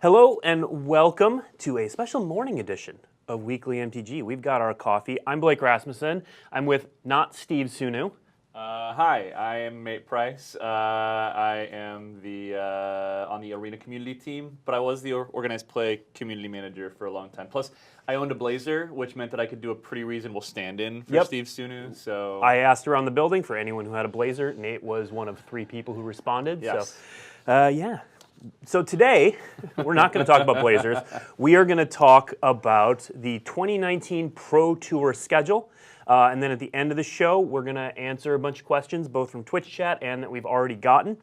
Hello and welcome to a special morning edition of Weekly MTG. We've got our coffee. I'm Blake Rasmussen. I'm with not Steve Sunu. Hi, I am Nate Price. I am on the arena community team, but I was the organized play community manager for a long time. Plus, I owned a Blazer, which meant that I could do a pretty reasonable stand-in for Steve Sunu. So I asked around the building for anyone who had a Blazer. Nate was one of 3 people who responded. Yes. So, yeah. So today, we're not going to talk about Blazers. We are going to talk about the 2019 Pro Tour schedule. And then at the end of the show, we're going to answer a bunch of questions, both from Twitch chat and that we've already gotten.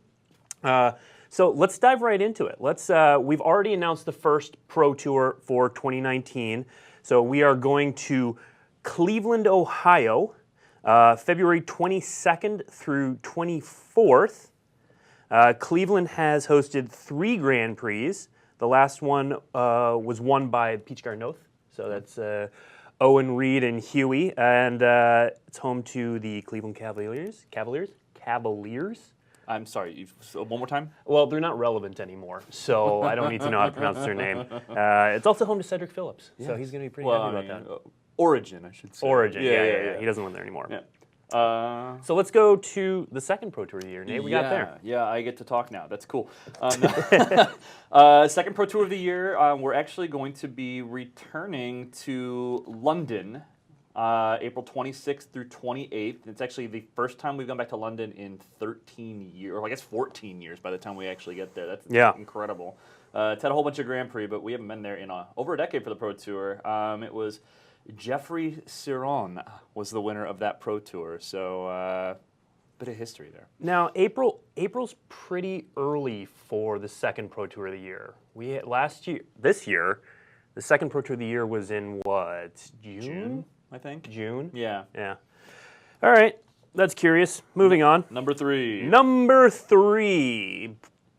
So let's dive right into it. We've already announced the first Pro Tour for 2019. So we are going to Cleveland, Ohio, February 22nd through 24th. Cleveland has hosted 3 Grand Prix. The last one was won by Peach Garnoth. So that's Owen Reed and Huey. And it's home to the Cleveland Cavaliers. I'm sorry, one more time? Well, they're not relevant anymore, so I don't need to know how to pronounce their name. It's also home to Cedric Phillips, so he's going to be pretty happy about that. Origin, I should say. Origin, yeah. He doesn't live there anymore. Yeah. So let's go to the second Pro Tour of the year. Nate, we got there. Yeah, I get to talk now. That's cool. Second Pro Tour of the year, we're actually going to be returning to London April 26th through 28th. It's actually the first time we've gone back to London in 13 years, or I guess 14 years by the time we actually get there. That's incredible. It's had a whole bunch of Grand Prix, but we haven't been there in over a decade for the Pro Tour. It was Jeffrey Ciron was the winner of that Pro Tour, so bit of history there. Now, April's pretty early for the second Pro Tour of the year. This year, the second Pro Tour of the year was in what, June? I think. June? Yeah. All right, that's curious. Moving on. Number 3.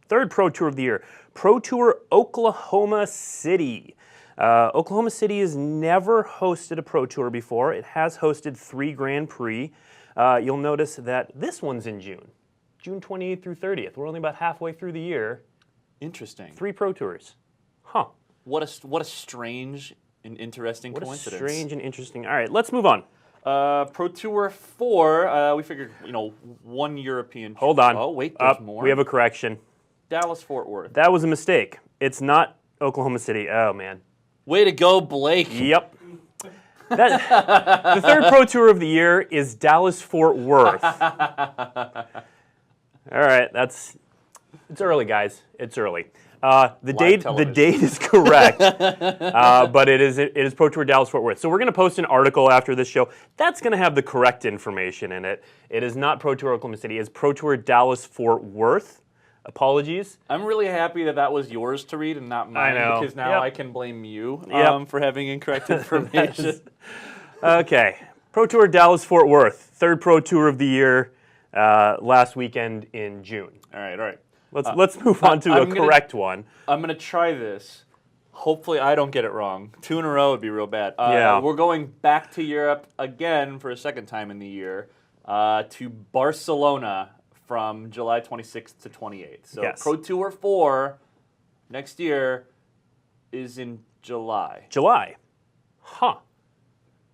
Third Pro Tour of the year. Pro Tour Oklahoma City. Oklahoma City has never hosted a Pro Tour before. It has hosted 3 Grand Prix. You'll notice that this one's in June 28th through 30th. We're only about halfway through the year. Interesting. 3 Pro Tours. Huh. What a strange and interesting coincidence. Strange and interesting. All right, let's move on. Pro Tour 4, we figured, one European. Hold on. Oh, wait, there's more. We have a correction. Dallas-Fort Worth. That was a mistake. It's not Oklahoma City. Oh, man. Way to go, Blake. Yep. The third Pro Tour of the year is Dallas-Fort Worth. All right, it's early, guys. It's early. The date is correct, but it is Pro Tour Dallas-Fort Worth. So we're going to post an article after this show. That's going to have the correct information in it. It is not Pro Tour Oklahoma City. It's Pro Tour Dallas-Fort Worth. Apologies. I'm really happy that was yours to read and not mine. I know. Because now I can blame you for having incorrect information. Okay. Pro Tour Dallas-Fort Worth. Third Pro Tour of the year last weekend in June. All right. Let's move on to a correct one. I'm going to try this. Hopefully I don't get it wrong. 2 in a row would be real bad. We're going back to Europe again for a second time in the year to Barcelona from July 26th to 28th. So Pro Tour 4 next year is in July. Huh.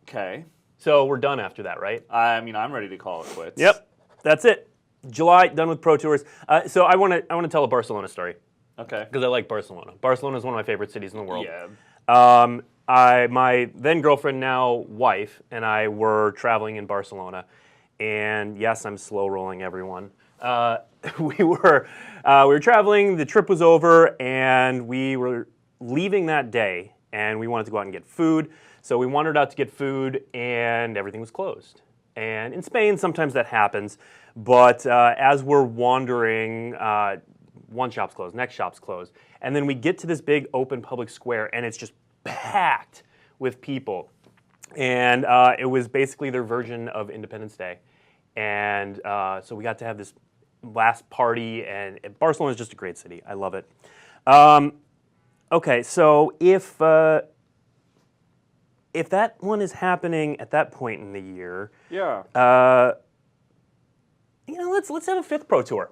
Okay. So we're done after that, right? I mean, I'm ready to call it quits. Yep. That's it. July, done with Pro Tours. So I want to tell a Barcelona story. Okay. Because I like Barcelona. Barcelona is one of my favorite cities in the world. Yeah. My then girlfriend, now wife, and I were traveling in Barcelona. And yes, I'm slow rolling everyone. We were traveling, the trip was over, and we were leaving that day, and we wanted to go out and get food. So we wandered out to get food, and everything was closed. And in Spain, sometimes that happens. But as we're wandering, one shop's closed, next shop's closed. And then we get to this big open public square, and it's just packed with people. And it was basically their version of Independence Day. And so we got to have this last party, and Barcelona is just a great city. I love it. Okay, so if that one is happening at that point in the year, let's have a 5th Pro Tour.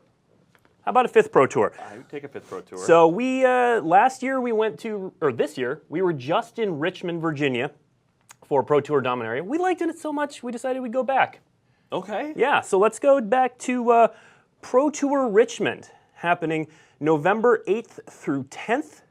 How about a 5th Pro Tour? I would take a 5th Pro Tour. So we last year we went to, or this year we were just in Richmond, Virginia, for Pro Tour Dominaria. We liked it so much we decided we'd go back. Okay. Yeah, so let's go back to Pro Tour Richmond, happening November 8th through 10th.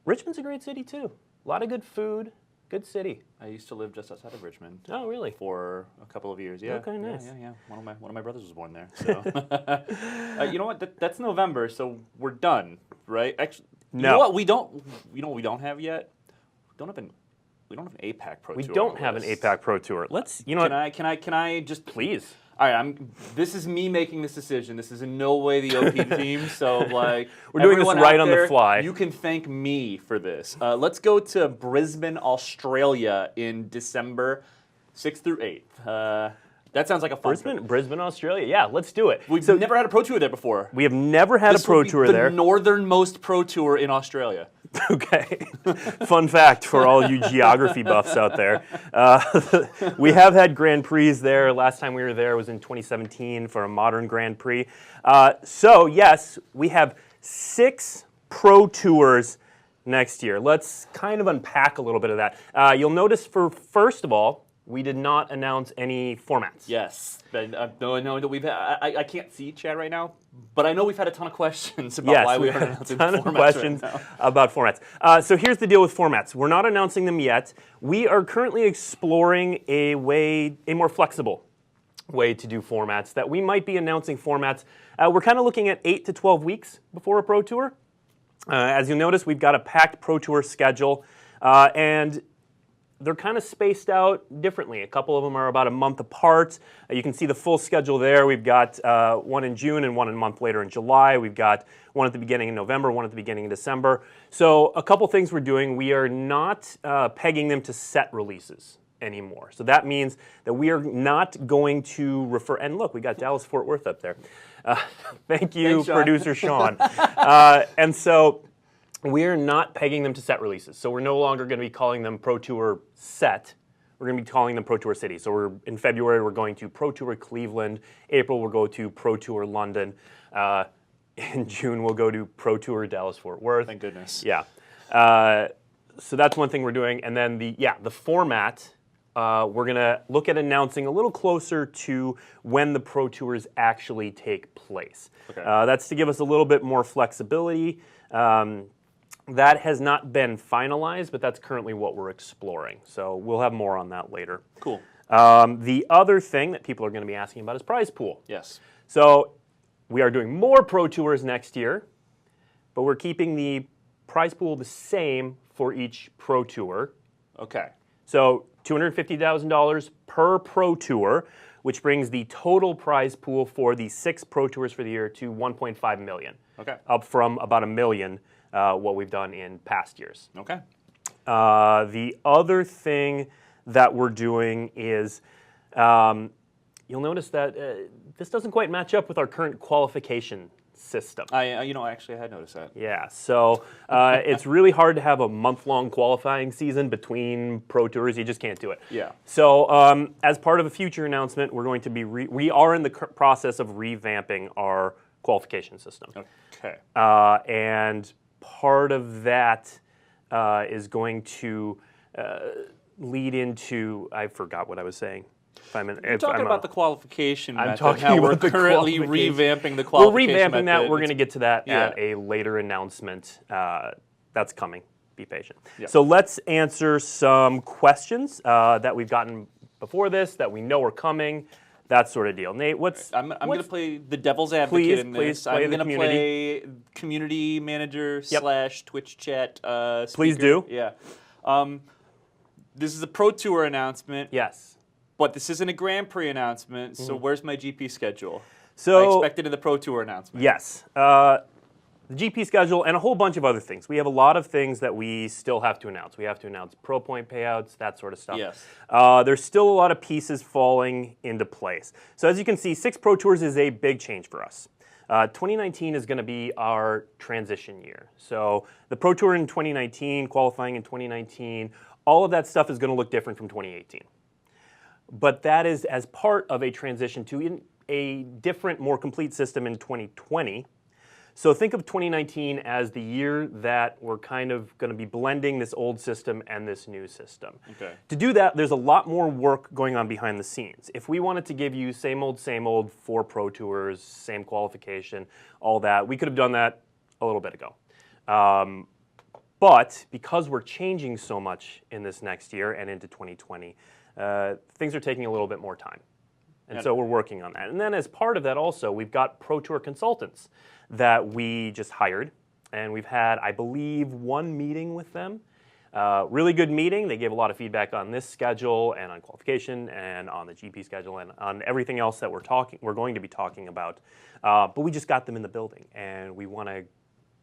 Richmond's a great city too. A lot of good food, good city. I used to live just outside of Richmond. Oh, really? For a couple of years, yeah. Okay, nice. Yeah. One of my brothers was born there. So, you know what? That's November, so we're done, right? Actually, No. You know what? We don't. You know what we don't have yet? We don't have an APAC Pro Tour. We don't have an APAC Pro Tour. Let's, you know what? Can I just Please. All right, this is me making this decision. This is in no way the OP team, so like We're doing this everyone right out on the there, fly. You can thank me for this. Let's go to Brisbane, Australia in December 6th through 8th. That sounds like a fun trip. Brisbane, Australia. Yeah, let's do it. We've never had a Pro Tour there before. We have never had a Pro Tour there. The northernmost Pro Tour in Australia. Okay. Fun fact for all you geography buffs out there. We have had Grand Prix there. Last time we were there was in 2017 for a modern Grand Prix. So, yes, we have 6 Pro Tours next year. Let's kind of unpack a little bit of that. You'll notice first of all, we did not announce any formats. Yes. No, we've had, I can't see Chad right now, but I know we've had a ton of questions about why we aren't announcing formats. Yes, a ton of questions about formats. So here's the deal with formats. We're not announcing them yet. We are currently exploring a more flexible way to do formats that we might be announcing formats. We're kind of looking at 8 to 12 weeks before a Pro Tour. As you'll notice, we've got a packed Pro Tour schedule, and they're kind of spaced out differently. A couple of them are about a month apart. You can see the full schedule there. We've got one in June and one a month later in July. We've got one at the beginning of November, one at the beginning of December. So a couple things we're doing. We are not pegging them to set releases anymore. So that means that we are not going to refer, and look, we got Dallas-Fort Worth up there. Thank you, Thanks, Sean. producer Sean. And so we're not pegging them to set releases. So we're no longer going to be calling them Pro Tour Set. We're going to be calling them Pro Tour City. So in February, we're going to Pro Tour Cleveland. April, we'll go to Pro Tour London. In June, we'll go to Pro Tour Dallas-Fort Worth. Thank goodness. Yeah. So that's one thing we're doing. And then the format, we're going to look at announcing a little closer to when the Pro Tours actually take place. Okay. That's to give us a little bit more flexibility. That has not been finalized, but that's currently what we're exploring. So we'll have more on that later. Cool. The other thing that people are going to be asking about is prize pool. Yes. So we are doing more Pro Tours next year, but we're keeping the prize pool the same for each Pro Tour. Okay. So $250,000 per Pro Tour, which brings the total prize pool for the 6 Pro Tours for the year to $1.5 million. Okay. Up from about $1 million, what we've done in past years. Okay. The other thing that we're doing is, you'll notice that this doesn't quite match up with our current qualification system. Actually, I had noticed that. Yeah, so it's really hard to have a month-long qualifying season between Pro Tours. You just can't do it. Yeah. So as part of a future announcement, we're going to be we are in the process of revamping our qualification system. Okay. And part of that is going to lead into, I forgot what I was saying. You're talking about the qualification method. I'm talking how about we're the currently qualification. revamping the We're qualification revamping that. method. We're going to get to that Yeah. at a later announcement. That's coming. Be patient. Yeah. So let's answer some questions that we've gotten before this that we know are coming. That sort of deal. Nate, I'm going to play the devil's advocate in Please this. play I'm the going to play community manager / Twitch chat speaker. Please do. Yeah. This is a Pro Tour announcement. Yes. But this isn't a Grand Prix announcement, so where's my GP schedule? So I expect it in the Pro Tour announcement. Yes. The GP schedule and a whole bunch of other things. We have a lot of things that we still have to announce. We have to announce pro point payouts, that sort of stuff. Yes. There's still a lot of pieces falling into place. So as you can see, 6 Pro Tours is a big change for us. 2019 is going to be our transition year. So the Pro Tour in 2019, qualifying in 2019, all of that stuff is going to look different from 2018. But that is as part of a transition to a different, more complete system in 2020. So think of 2019 as the year that we're kind of going to be blending this old system and this new system. Okay. To do that, there's a lot more work going on behind the scenes. If we wanted to give you same old, 4 Pro Tours, same qualification, all that, we could have done that a little bit ago. But because we're changing so much in this next year and into 2020, things are taking a little bit more time. And so we're working on that. And then as part of that also, we've got Pro Tour consultants that we just hired. And we've had, I believe, 1 meeting with them. Really good meeting. They gave a lot of feedback on this schedule and on qualification and on the GP schedule and on everything else that we're going to be talking about. But we just got them in the building, and we want to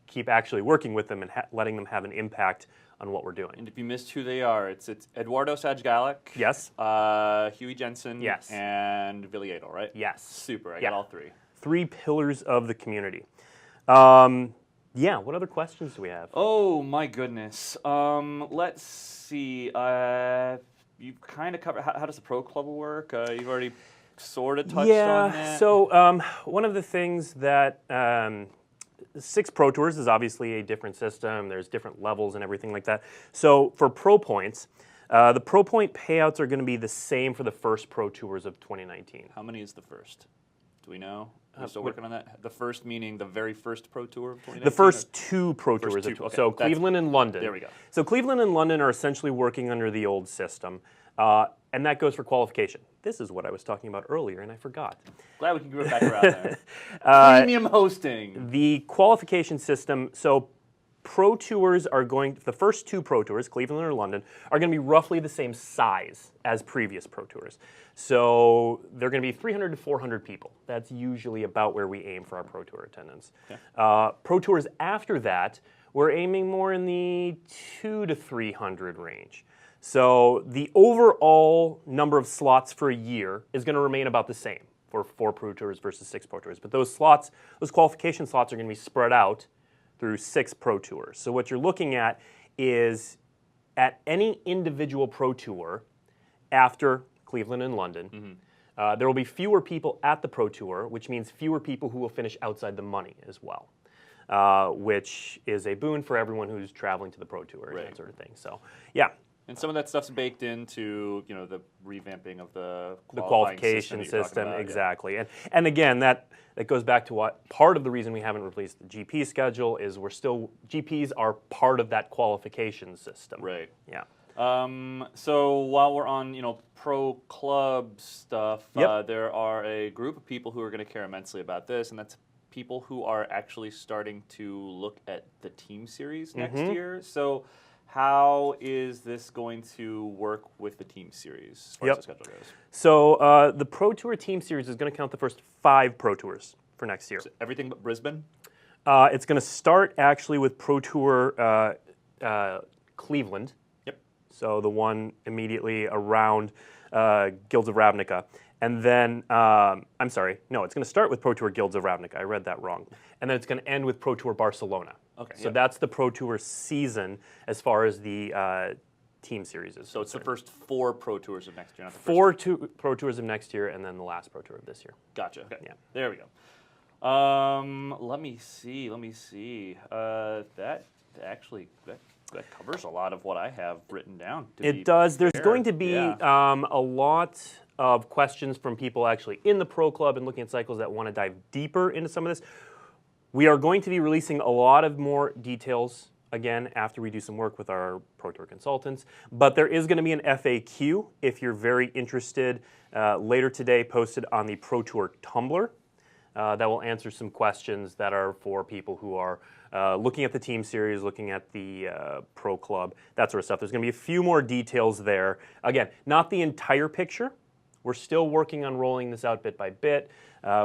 keep actually working with them and letting them have an impact on what we're doing. And if you missed who they are, it's Eduardo Sajgalek. Yes. Huey Jensen. Yes. And Villiedo, right? Yes. Super. I got all 3. 3 pillars of the community. Yeah, what other questions do we have? Oh, my goodness. Let's see. You've kind of covered, how does the Pro Club work? You've already sort of touched on that. So one of the things that 6 Pro Tours is obviously a different system. There's different levels and everything like that. So for Pro Points, the Pro Point payouts are going to be the same for the first Pro Tours of 2019. How many is the first? Do we know? We're still working on that? The first meaning the very first Pro Tour of 2019? The first 2 Pro Tours. Okay. So Cleveland and London. There we go. So Cleveland and London are essentially working under the old system. And that goes for qualification. This is what I was talking about earlier, and I forgot. Glad we can go back around there. Premium hosting. The qualification system, so Pro Tours are the first 2 Pro Tours, Cleveland or London, are going to be roughly the same size as previous Pro Tours. So they're going to be 300 to 400 people. That's usually about where we aim for our Pro Tour attendance. Okay. Pro Tours after that, we're aiming more in the 200 to 300 range. So the overall number of slots for a year is going to remain about the same for 4 Pro Tours versus 6 Pro Tours. But those qualification slots are going to be spread out through 6 Pro Tours. So what you're looking at is at any individual Pro Tour after Cleveland and London, there will be fewer people at the Pro Tour, which means fewer people who will finish outside the money as well, which is a boon for everyone who's traveling to the Pro Tour and that sort of thing. So, yeah. And some of that stuff's baked into, the revamping of the qualification system, exactly. Yeah. And again, that goes back to what part of the reason we haven't released the GP schedule is GPs are part of that qualification system. Right. Yeah. So while we're on, pro club stuff, there are a group of people who are going to care immensely about this, and that's people who are actually starting to look at the team series next year. So how is this going to work with the team series as far as the schedule goes? So the Pro Tour team series is going to count the first 5 Pro Tours for next year. So everything but Brisbane? It's going to start actually with Pro Tour Cleveland. Yep. So the one immediately around Guilds of Ravnica. And then, I'm sorry, no, it's going to start with Pro Tour Guilds of Ravnica. I read that wrong. And then it's going to end with Pro Tour Barcelona. Okay. So that's the Pro Tour season as far as the team series is. So it's the first 4 Pro Tours of next year, not the first 4 Pro Tours of next year, and then the last Pro Tour of this year. Gotcha. Okay. Yeah. There we go. Let me see. That covers a lot of what I have written down. It does. There's going to be a lot of questions from people actually in the Pro Club and looking at cycles that want to dive deeper into some of this. We are going to be releasing a lot of more details, again, after we do some work with our Pro Tour consultants. But there is going to be an FAQ, if you're very interested, later today posted on the Pro Tour Tumblr. That will answer some questions that are for people who are looking at the team series, looking at the Pro Club, that sort of stuff. There's going to be a few more details there. Again, not the entire picture. We're still working on rolling this out bit by bit.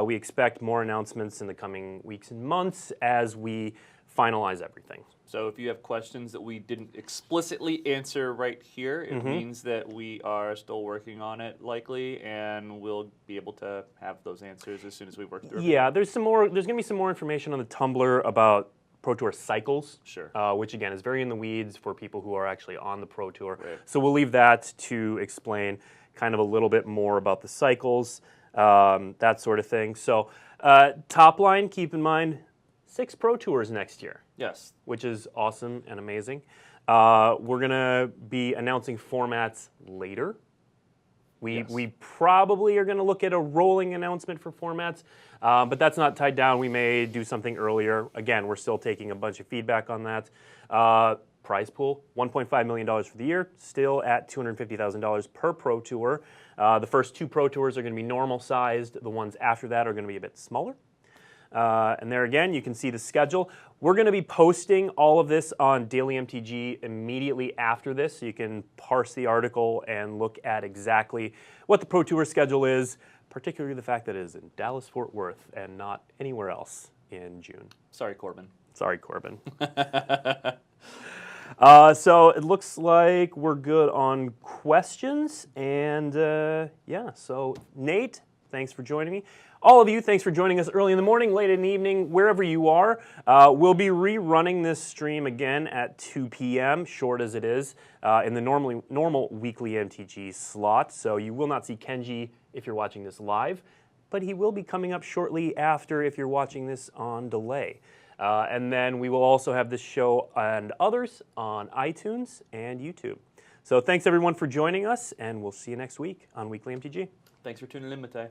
We expect more announcements in the coming weeks and months as we finalize everything. So if you have questions that we didn't explicitly answer right here, it means that we are still working on it likely, and we'll be able to have those answers as soon as we work through it. Yeah, there's going to be some more information on the Tumblr about Pro Tour cycles, which again is very in the weeds for people who are actually on the Pro Tour. Right. So we'll leave that to explain kind of a little bit more about the cycles. that sort of thing. So top line, keep in mind, 6 Pro Tours next year. Yes. Which is awesome and amazing. We're going to be announcing formats later. We probably are going to look at a rolling announcement for formats, but that's not tied down. We may do something earlier. Again, we're still taking a bunch of feedback on that. Prize pool, $1.5 million for the year, still at $250,000 per Pro Tour. The first 2 Pro Tours are going to be normal sized. The ones after that are going to be a bit smaller. And there again, you can see the schedule. We're going to be posting all of this on WeeklyMTG immediately after this, so you can parse the article and look at exactly what the Pro Tour schedule is, particularly the fact that it is in Dallas-Fort Worth and not anywhere else in June. Sorry, Corbin. Sorry, Corbin. So it looks like we're good on questions. And yeah, so Nate, thanks for joining me. All of you, thanks for joining us early in the morning, late in the evening, wherever you are. We'll be rerunning this stream again at 2 p.m., short as it is, in the normal weekly MTG slot. So you will not see Kenji if you're watching this live, but he will be coming up shortly after if you're watching this on delay. And then we will also have this show and others on iTunes and YouTube. So thanks everyone for joining us, and we'll see you next week on Weekly MTG. Thanks for tuning in, Matei.